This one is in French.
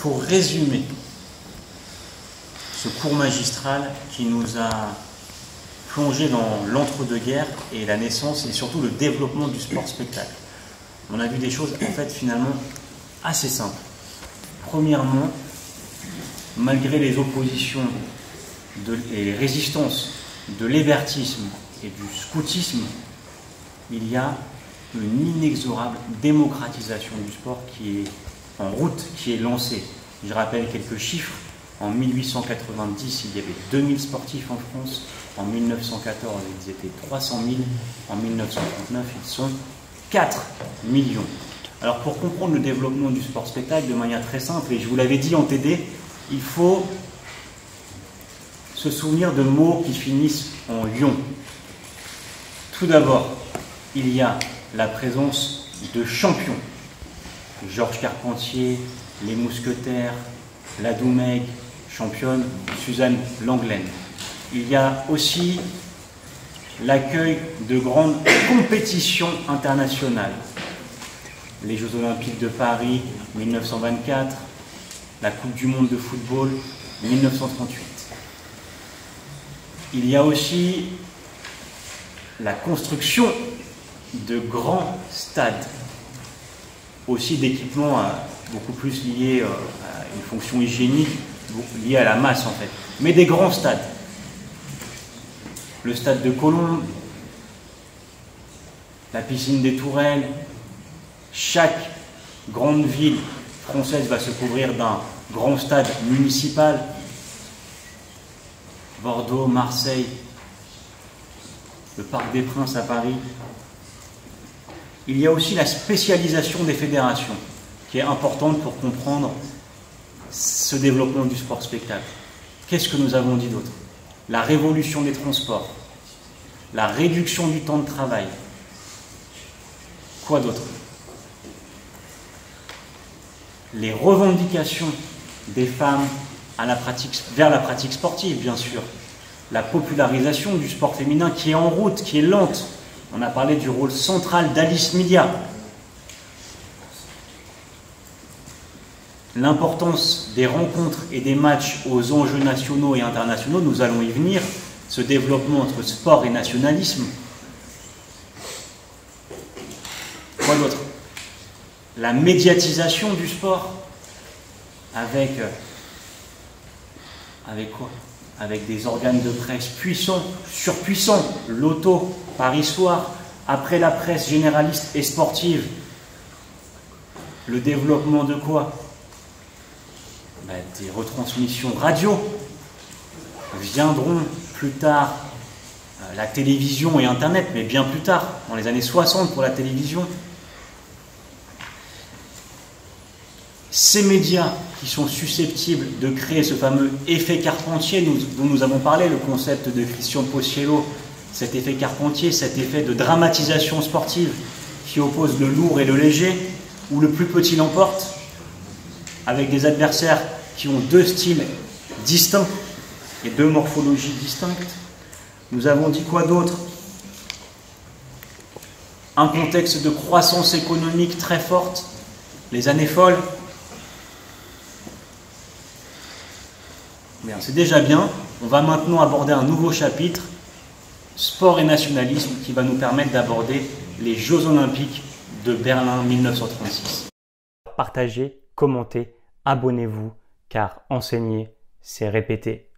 pour résumer ce cours magistral qui nous a plongé dans l'entre-deux-guerres et la naissance et surtout le développement du sport-spectacle. On a vu des choses en fait finalement assez simples. Premièrement, malgré les oppositions et les résistances de l'évertisme et du scoutisme, il y a une inexorable démocratisation du sport qui est en route, qui est lancée. Je rappelle quelques chiffres. En 1890, il y avait 2000 sportifs en France. En 1914, ils étaient 300 000. En 1939, ils sont 4 millions. Alors pour comprendre le développement du sport-spectacle de manière très simple, et je vous l'avais dit en TD, il faut se souvenir de mots qui finissent en lion. Tout d'abord, il y a la présence de champions. Georges Carpentier, les Mousquetaires, la Doumègue, championne, Suzanne Lenglen. Il y a aussi l'accueil de grandes compétitions internationales. Les Jeux Olympiques de Paris 1924, la Coupe du Monde de football 1938. Il y a aussi la construction de grands stades, aussi d'équipements beaucoup plus liés à une fonction hygiénique, liée à la masse en fait, mais des grands stades. Le stade de Colombes, la piscine des Tourelles, chaque grande ville française va se couvrir d'un grand stade municipal. Bordeaux, Marseille, le Parc des Princes à Paris. Il y a aussi la spécialisation des fédérations, qui est importante pour comprendre ce développement du sport-spectacle. Qu'est-ce que nous avons dit d'autre? La révolution des transports, la réduction du temps de travail. Quoi d'autre? Les revendications des femmes vers la pratique sportive, bien sûr. La popularisation du sport féminin qui est en route, qui est lente. On a parlé du rôle central d'Alice Media. L'importance des rencontres et des matchs aux enjeux nationaux et internationaux, nous allons y venir. Ce développement entre sport et nationalisme. Quoi d'autre? La médiatisation du sport avec quoi? Avec des organes de presse puissants, surpuissants, Loto, Paris Soir, après la presse généraliste et sportive. Le développement de quoi? Des retransmissions radio. Viendront plus tard la télévision et Internet, mais bien plus tard, dans les années 60 pour la télévision. Ces médias qui sont susceptibles de créer ce fameux effet Carpentier dont nous avons parlé, le concept de Christian Posiello, cet effet Carpentier, cet effet de dramatisation sportive qui oppose le lourd et le léger, où le plus petit l'emporte, avec des adversaires qui ont deux styles distincts et deux morphologies distinctes. Nous avons dit quoi d'autre? Un contexte de croissance économique très forte, les années folles. Bien, c'est déjà bien. On va maintenant aborder un nouveau chapitre, sport et nationalisme, qui va nous permettre d'aborder les Jeux Olympiques de Berlin 1936. Partagez, commentez, abonnez-vous, car enseigner, c'est répéter.